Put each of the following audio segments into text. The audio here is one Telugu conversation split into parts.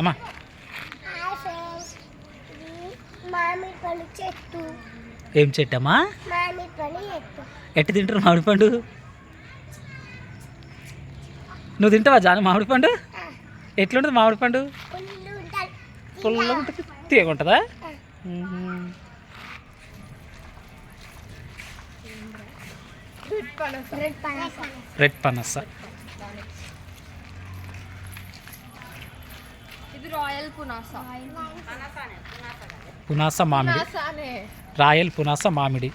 అమ్మా ఏం చెట్టు అమ్మా? ఎట్టు తింటారు మామిడి పండు? నువ్వు తింటావా జాను మామిడి పండు? ఎట్లుంటుంది మామిడి పండు? పుల్లగా ఉంటుంది, తీయగా ఉంటుందా? రెడ్ పనస. పునాస మామిడి, రాయల్ పునాస మామిడి.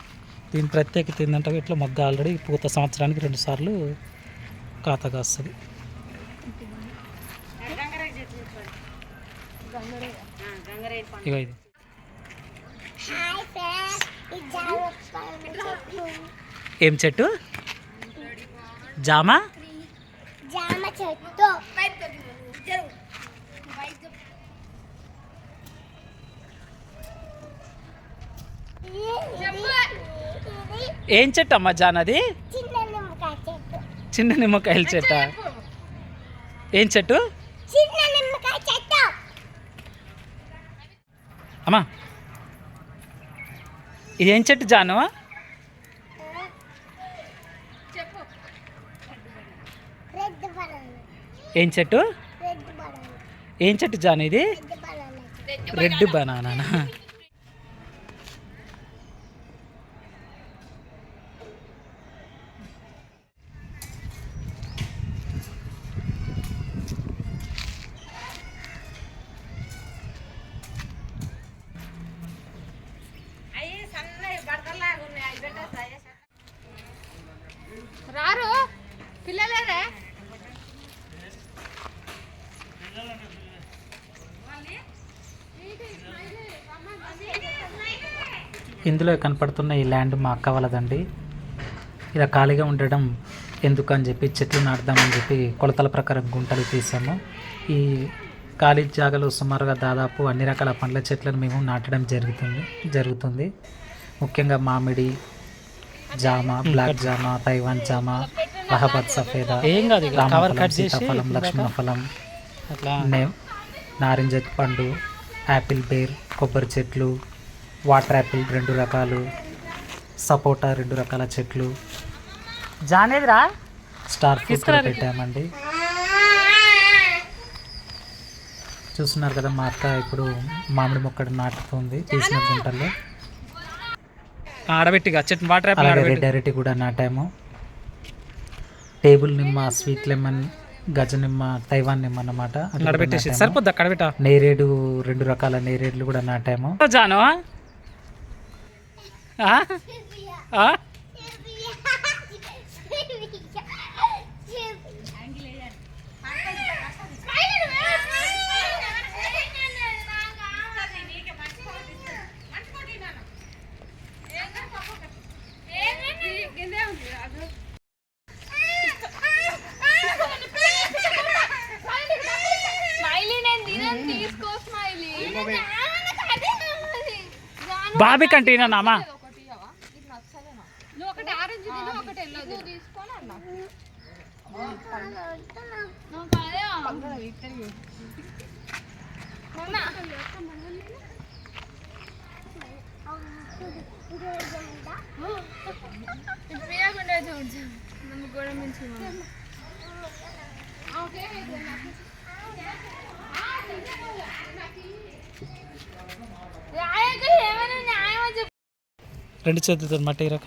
దీని ప్రత్యేకత ఏంటంటే ఇట్లా మొగ్గ ఆల్రెడీ పూత సంవత్సరానికి 2 సార్లు కాతగా వస్తుంది. ఇగో ఇది ఏం చెట్టు? జామ చెట్టు. ఏం చెట్టు అమ్మా జాన్? అది చిన్న నిమ్మకాయల చెట్ట. ఏం చెట్టు అమ్మా? ఇదేం చెట్టు జాను? ఏం చెట్టు? ఏం చెట్టు జాను ఇది? Red banana. రారు పిల్లలేరే. ఇందులో కనపడుతున్న ఈ ల్యాండ్ మా అక్క వాళ్ళదండి. ఇలా ఖాళీగా ఉండడం ఎందుకు అని చెప్పి చెట్లు నాటుదామని చెప్పి కొలతల ప్రకారం గుంటలు తీసాము. ఈ ఖాళీ జాగాలో సుమారుగా దాదాపు అన్ని రకాల పండ్ల చెట్లను మేము నాటడం జరుగుతుంది. ముఖ్యంగా మామిడి, జామ, బ్లాక్ జామ, తైవాన్ జామ, అలహాబాద్ సఫేదా, సీతాఫలం, లక్ష్మణ ఫలం, నారింజ పండు, యాపిల్ బేర్, కొబ్బరి చెట్లు, వాటర్ యాపిల్ 2 రకాలు, సపోటా 2 రకాల చెట్లు, జానేదిరా స్టార్ ఫ్రూట్ పెట్టామండి. చూస్తున్నారు కదా మా అక్క ఇప్పుడు మామిడి మొక్కడు నాటుతుంది తీసిన గుంటల్లో. ఆడబెట్టిగా చెట్టు వాటర్ యాపిల్, రెడ్ అరటి కూడా నాటాము. టేబుల్ నిమ్మ, స్వీట్ లెమన్, గజ నిమ్మ, తైవాన్ నిమ్మ అన్నమాట. సరిపోద్ది అక్కడ పెట్ట. నేరేడు 2 రకాల నేరేడులు కూడా నాటాము. జాను బాబీ కంటేనా నామా? రెండు చేతులతో మట్టి రక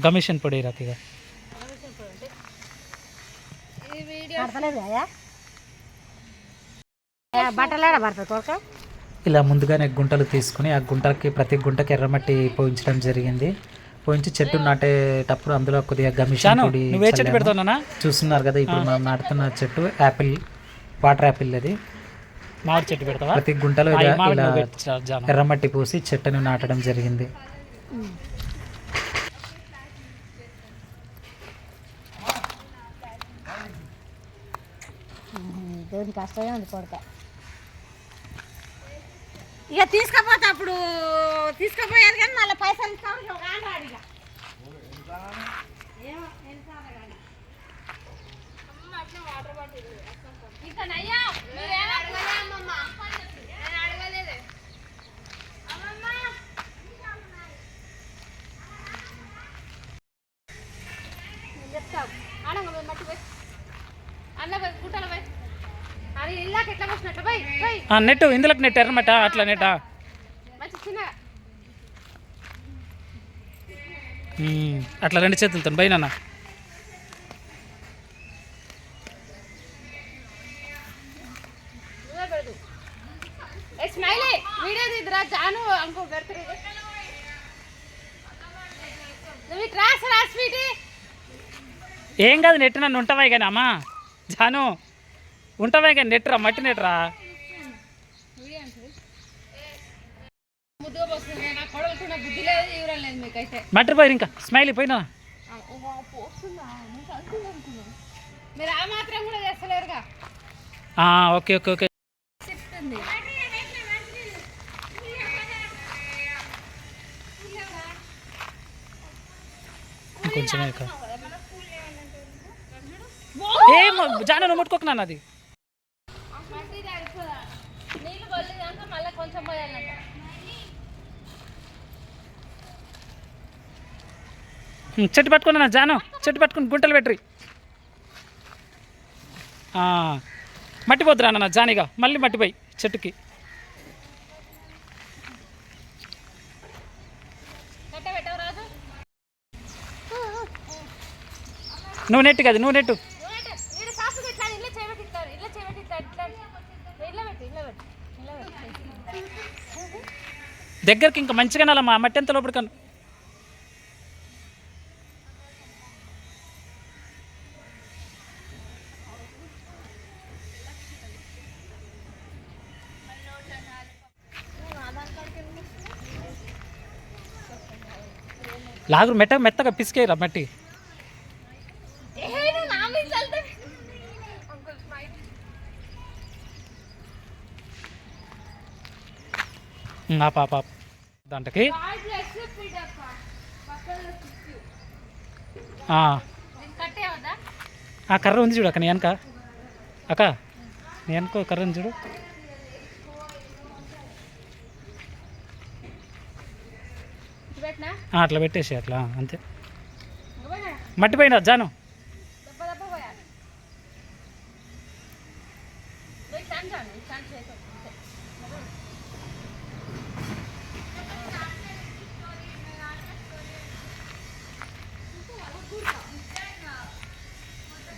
కమిషన్ పొడి రక ఇలా ముందుగానే గుంటలు తీసుకుని ఆ గుంటలకి ప్రతి గుంటకి ఎర్రమట్టి పోయించడం జరిగింది. పోయించి చెట్టు నాటేటప్పుడు అందులో కొద్దిగా కమిషన్ పొడి చూస్తున్నారు కదా. ఇప్పుడు మనం నాటుతున్న చెట్టు యాపిల్, వాటర్ యాపిల్. అది మామిడి చెట్టు పెడతావా? ప్రతి గుంటలో ఇలా ఎర్రమట్టి పోసి చెట్టును నాటడం జరిగింది. కష్టమే ఉంది కొడక. ఇక తీసుకపోతే అప్పుడు తీసుకుపోయేది కానీ మళ్ళీ పైసలు ఇస్తాం. తీస్తావు ఆడంగా పోయి మట్టి పోయి అన్న పోయి గుట్టల పోయి అది ఇల్లాక ఎట్లా పోసినట్లు పోయి పోయి నెట్ ఇందులోకి నెట్ ఎర్రమట అట్లా నెట్టా మంచి చిన్నగా అట్లా 2 చేతులతో బై నాన్న. స్మైలీ వీడియో తీద్దురా జాను అంకో పెడతారు నువ్వు క్రాస్ రా స్వీటీ ఏం కాదు నెట్ నన్ను ఉంటావా కానీ అమ్మా జాను ఉంటావా కానీ నెట్రా మట్టి నెట్రా ముద్దుగా పోస్తుంది నా కొడవలకున్న బుద్ధి లేదు ఇవ్వడం లేదు మీకైతే మట్టి పోయి ఇంకా స్మైలీ పోయినా మీరు ఆ మాత్రం కూడా చేస్తలేరుగా ఓకే ఓకే ఓకే చెప్తుంది కొంచెం ఏం జాను నువ్వు ముట్టుకోకు నాన్న అది నీళ్ళు కొల్లిదాక మళ్ళీ కొంచెం పోయాలంట చెట్టు పట్టుకున్నా జాను చెట్టు పట్టుకుని గుంటలు పెట్టరి మట్టి పోద్దురా అన్న జానిగా మళ్ళీ మట్టిపోయి చెట్టుకి నువ్వు నెట్టు కదా నువ్వు నెట్టు దగ్గరికి ఇంకా మంచిగా నాలమ్మా మట్టి ఎంత లోపలికి కను లాగు మెత్తగా పిసికేయరా మట్టి పాప దాంట్లోకి కర్ర ఉంది చూడు అక్క నీ వెనక అక్క నీ వెనక కర్ర ఉంది చూడు అట్లా పెట్టేసి అట్లా అంతే మట్టిపోయినా జాను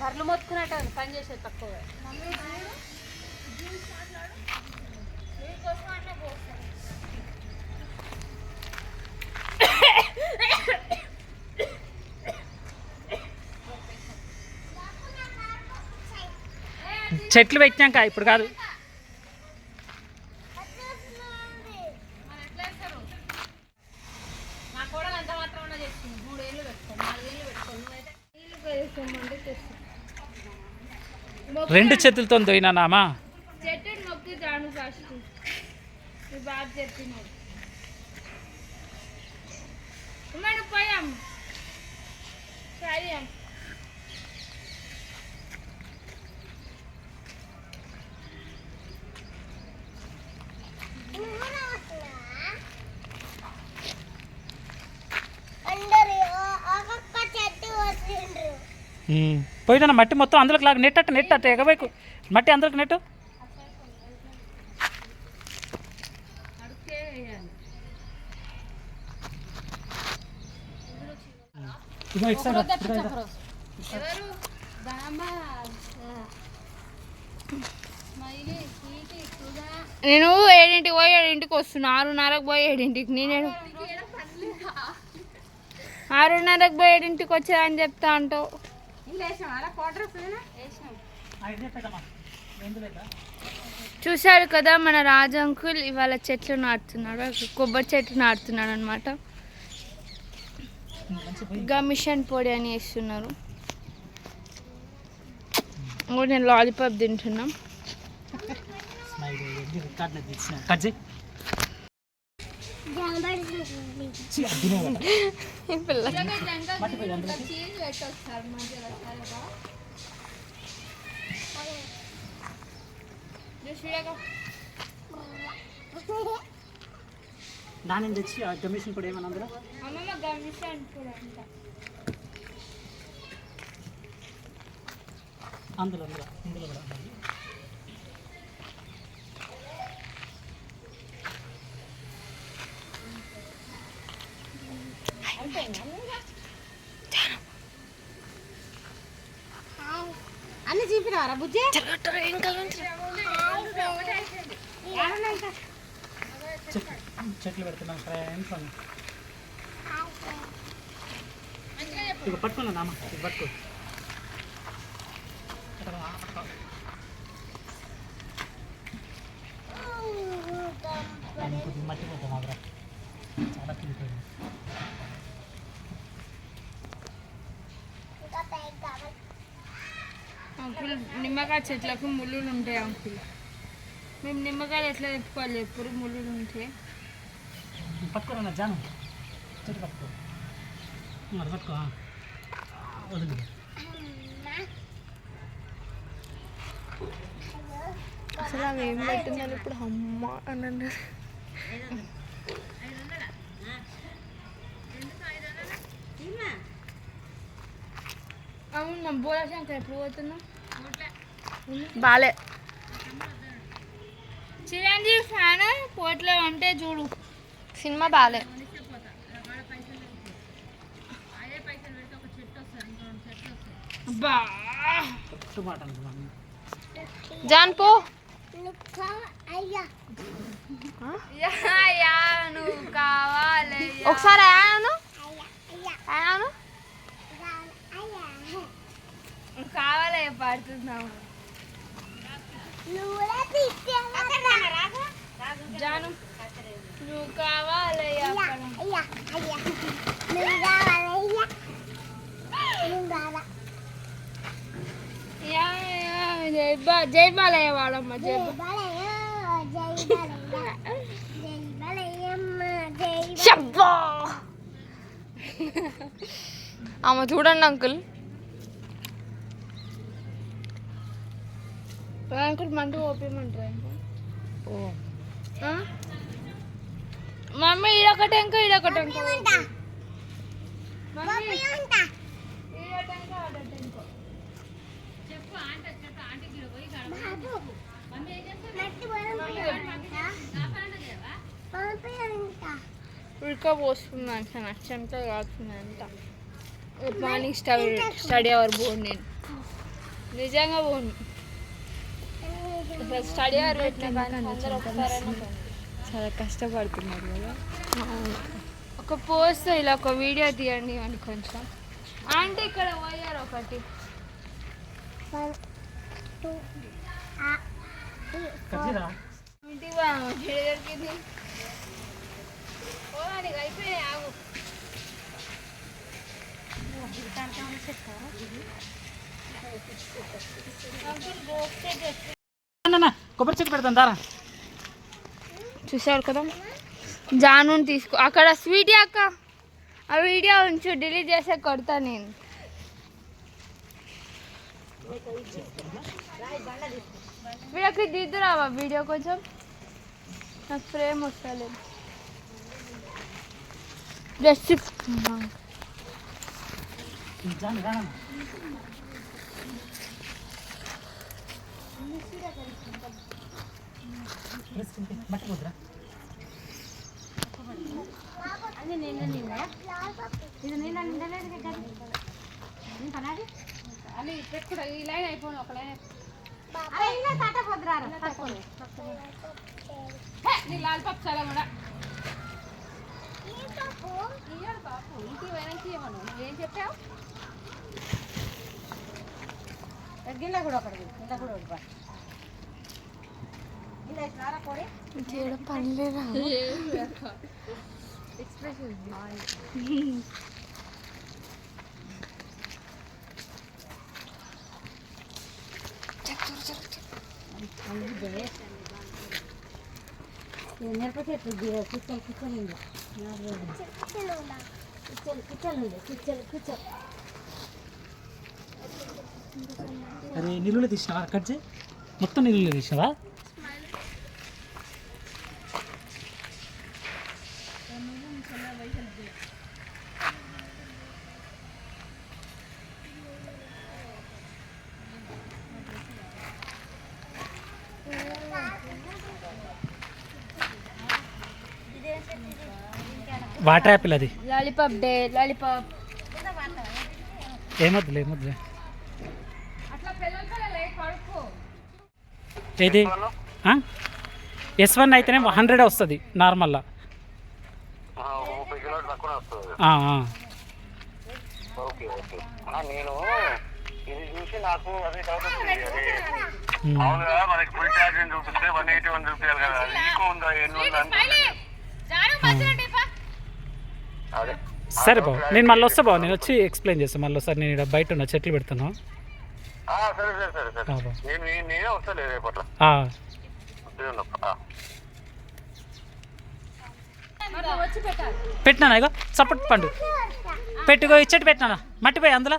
బర్రెలు మొత్తుకున్నట్టు పని చేసేది తక్కువ చెట్లు పెట్టినాక ఇప్పుడు కాదు నా కూడా అంత మాత్రం చేస్తుంది 3 ఏళ్ళు పెట్టుకోండి 4 ఏళ్ళు పెట్టుకోండి 2 చేతులతో దొయినామా చెట్టు మొక్కి జాను ఫస్ట్ బాగా చెప్పినావు మనం పోయాం సరే పోయినా మట్టి మొత్తం అందులోకి లాగా నెట్ ఎగబైకు మట్టి అందులోకి నెట్టు నేను 7ంటికి పోయి 7ంటికి వస్తున్నా 6:30కి పోయి 7ంటికి నేను 6:30కి పోయి 7ంటికి వచ్చా అని చెప్తా అంటావు చూశారు కదా మన రాజు అంకుల్ ఇవాళ చెట్లు నాటుతున్నాడు కొబ్బరి చెట్లు నాటుతున్నాడు అనమాట ఇంకా మిషన్ పొడి అని వేస్తున్నారు నేను లాలీపాప్ తింటున్నాం దాని తెచ్చి గమిషన్ కూడా ఏమన్నా అందులో అమ్మమ్మ గమిషన్ కూడా అంట అందులో ఇందులో కూడా అన్ని చూపినారా బుజ్జి? చెట్లు పెడుతున్నాం ఫ్రెండ్స్. ఇక పట్టుకున్నా నామ, ఇక పట్టుకో. కొద్దిగా మట్టి పోతాం అక్కడ చాలా తిరిగిపోయింది. అంకుల్ నిమ్మకాయ చెట్లకు ముళ్ళులు ఉంటాయి అంకుల్. మేము నిమ్మకాయలు ఎట్లా తెప్పుకోవాలి ఎప్పుడు ముళ్ళులు ఉంటే? పట్టుకోరా జాను, చెట్టు పట్టుకో, మరి పట్టుకో, వదిలి. అసలు అవి ఏం పెట్టిందని ఇప్పుడు అమ్మ అని అన్నారు. అవును బోలా శంకర్ ఎప్పుడు పోతున్నాం? బాలే చిరంజీవి ఫ్యాన్ పోట్లే అంటే చూడు సినిమా బాలే. బా జాన్ పో నువ్వు కావాలి ఒకసారి ఆయాను కావాలే పాడుతున్నావు. జాను నువ్వు కావాలి జై బాలయ్య వాడమ్మ జై అమ్మ చూడండి అంకుల్. అంకుల్ మంటూ ఓపేయమంటారు. మమ్మీ ఈడొకటి ఇంకా ఈడొకటి ఇంకా ఉడకపోస్తుంది అంట, నాకు చెమట కాస్తుంది అంట. మార్నింగ్ స్టడీ అవర్ పోను నేను, నిజంగా పోను. స్టడీ అవర్ పెట్టినా కానీ అందరూ ఒకసారైనా చాలా కష్టపడుతున్నారు కదా. ఒక పోస్ట్ ఇలా ఒక వీడియో తీయండి అని కొంచెం. అంటే ఇక్కడ పోయారు ఒకటి ఇంటికి దొరికింది అయిపోయాయి. ఆగు కొబ్బరి చెట్టు పెడతాను దారా. చూసారు కదా జాను తీసుకో. అక్కడ స్వీటీ అక్క ఆ వీడియో ఉంచు, డిలీట్ చేసే కొడతా నేను. వీడియోకి దిద్దురావా వీడియో కొంచెం, నాకు ఫ్రేమ్ వస్తలేదు. జస్ట్ మట్టిపోద్దురా. ఇది నీళ్ళు నిండలేదు కదా అని పెట్టుకుంటా. ఈ లైన్ అయిపోయింది, ఒక లైన్ తట్టపోద్దురా. నీ లాల్ పప్పు చాలా కూడా పాపు ఇంటికి పోయినాక ఇవ్వను. నువ్వేం చెప్పావు? గిన్నె కూడా ఒకటి, గిన్నె కూడా ఒకటి పనిలేదా ఎక్స్ప్రెషన్ మిరప చెట్టు కూర్చొని కూర్చొని ఉంది. అరే నిలువులో తీసినావా? కట్ చేయి, మొత్తం నిలువులో తీసినావా? వాటర్ యాపిల్ అది. Lollipop day lollipop. ఏమొద్దులే అట్లా పిల్లలే కడుక్కో. ఏది S1 అయితేనే 100 వస్తుంది నార్మల్లా. నేను ఇది చూసి నాకు అదే డౌట్ వచ్చింది. మామూలుగా మనకి ఫుల్ ఛార్జ్ చూపిస్తే 181 రూపాయలు కదా, అది ఎక్కువ ఉందా ఎన్ని ఉందా అదే. సరే బాబు, నేను మళ్ళీ వస్తా బాబు, నేను వచ్చి ఎక్స్ప్లెయిన్ చేస్తాను మళ్ళీ ఒకసారి. నేను ఇక్కడ బయట ఉన్న చెట్లు పెడతాను. సరే సరే సరే సరే నేనే వస్తాను రేపట్ల. పెట్టినా ఇగో సపోర్ట్ పండు పెట్టుకో, ఇచ్చటి పెట్టినా మట్టిపోయి అందులో.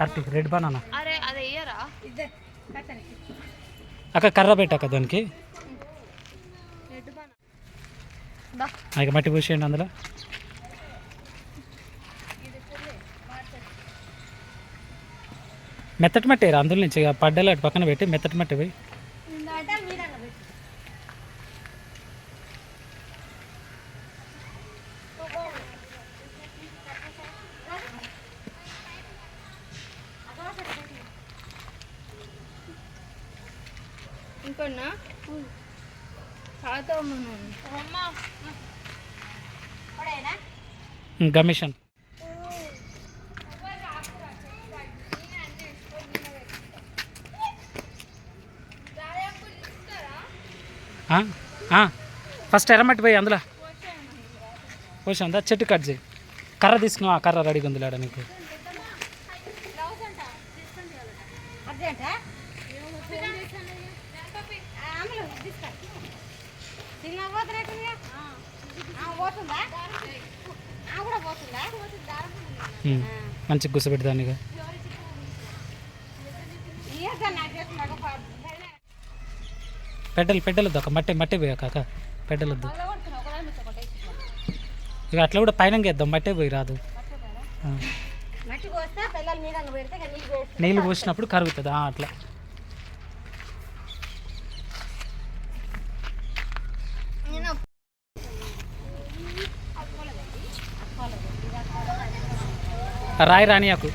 అరటి రెడ్ బనానా అక్క, కర్ర పెట్టాక దానికి ఇక మట్టి పోసేయండి అందులో. మెత్తటి మట్టి వేయరా అందులో నుంచి, ఇక పడ్డలు అటు పక్కన పెట్టి మెత్తటి మట్టి పోయి. ఇంకొన్నా గమిషన్ ఫస్ట్ ఎర్రమట్టి పోయి అందులో పోసిందా, చెట్టు కట్ చేయి. కర్ర తీసుకున్నావు, ఆ కర్ర రెడీగా ఉంది లేడ నీకు. మంచిగా గుసపెడతాను ఇక. పెడ్డలు ఒక మట్టి పోయా కాక, పెడ్డలొద్దు ఇక. అట్లా కూడా పైన వేద్దాం, మట్టే పోయి రాదు. నీళ్ళు పోసినప్పుడు కరుగుతుంది అట్లా. రాయి రానియాకు.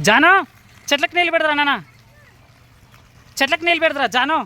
జాను చెట్లకు నీళ్ళు పెడతారా నాన్న, చెట్లకు నీళ్ళు పెడతారా జాను.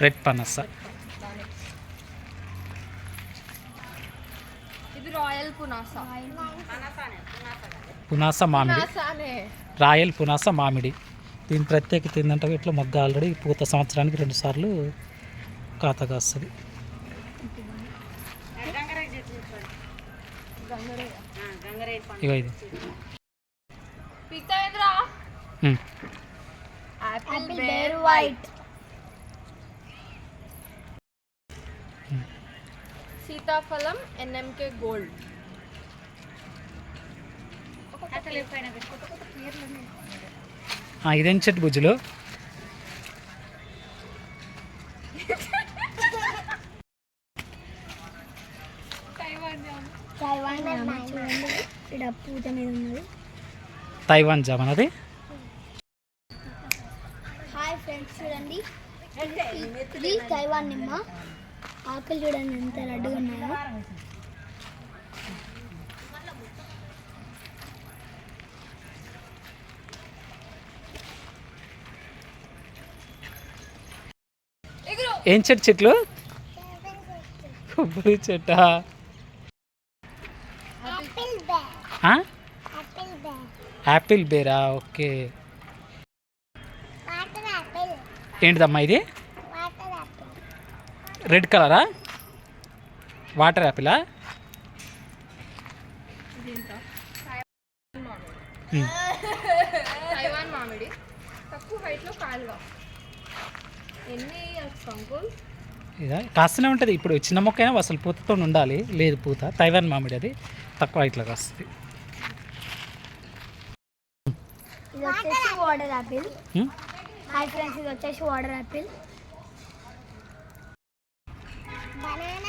రెడ్ పనస. ఇది రాయల్ పునాస. పునాస మామిడి, రాయల్ పునాస మామిడి. దీని ప్రత్యేకత ఏంటంటే ఇట్లా మొగ్గ ఆల్రెడీ పూత సంవత్సరానికి 2 సార్లు కాతగా వస్తుంది. ఇగో ఇది పీతాయేంద్రా ఉమ్. Apple ber white. సీతాఫలం ఎన్ఎంకే గోల్డ్. ఇదేం చెట్టు బుజ్జులు? పూత మీద ఉన్నది. తైవాన్ జామన్ అది. హాయ్ ఫ్రెండ్స్, చూడండి ఇది తైవాన్ నిమ్మ. ఆకులు చూడండి ఎంత రెడ్గా ఉన్నాయో. ఏం చెట్లు? కొబ్బరి చెట్టా? యాపిల్ బేరా? ఓకే. ఏంటిదమ్మా ఇది? రెడ్ కలరా? వాటర్ యాపిలా? తైవాన్ మామిడి తక్కువ హైట్లో కాయలుగా. ఎన్ని అంకుల్? ఇదా కాస్తూనే ఉంటుంది. ఇప్పుడు చిన్న మొక్క అయినా అసలు పూతతో ఉండాలి. లేదు పూత. తైవాన్ మామిడి అది తక్కువ హైట్లో కాస్తుంది. ఇది వచ్చేసి వాటర్ యాపిల్. హాయ్ ఫ్రెండ్స్, ఇది వచ్చేసి వాటర్ యాపిల్.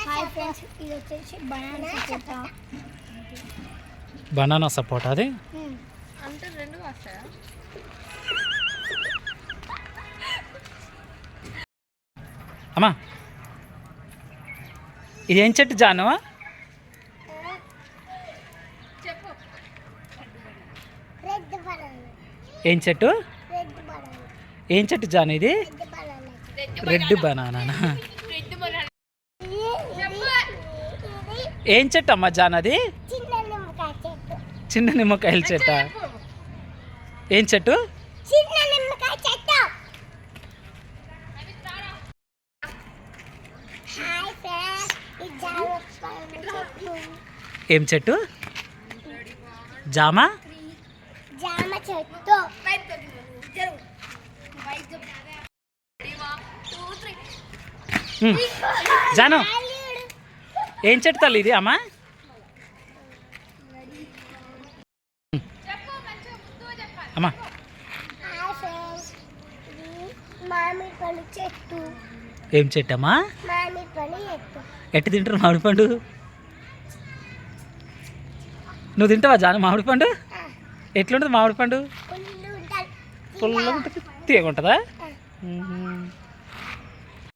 హాయ్ ఫ్రెండ్స్, ఇది వచ్చేసి బనానా సపోటా. బనానా సపోటా అది. అంటే 2 వస్తాయా? అమ్మా ఇది ఏం చెట్టు జాను? చెప్పు. ఏం చెట్టు? ఏం చెట్టు జాను ఇది? Red banana. ఏం చెట్టు అమ్మా జాన్ అది? చిన్న నిమ్మకాయల చెట్ట. ఏం చెట్టు? ఏం చెట్టు? జామా? జామ చెట్టు. జాను ఏం చెట్టు తల్లి ఇది అమ్మా? అమ్మా మామిడి పండు చెట్టు. ఏం చెట్టు అమ్మా? మామిడి పండు చెట్టు. ఎట్టి తింటారు మామిడి పండు? నువ్వు తింటావా జాను మామిడి పండు? ఎట్లుంటుంది మామిడి పండు? ఫుల్గా ఉంటుంది. తీయగా ఉంటుందా?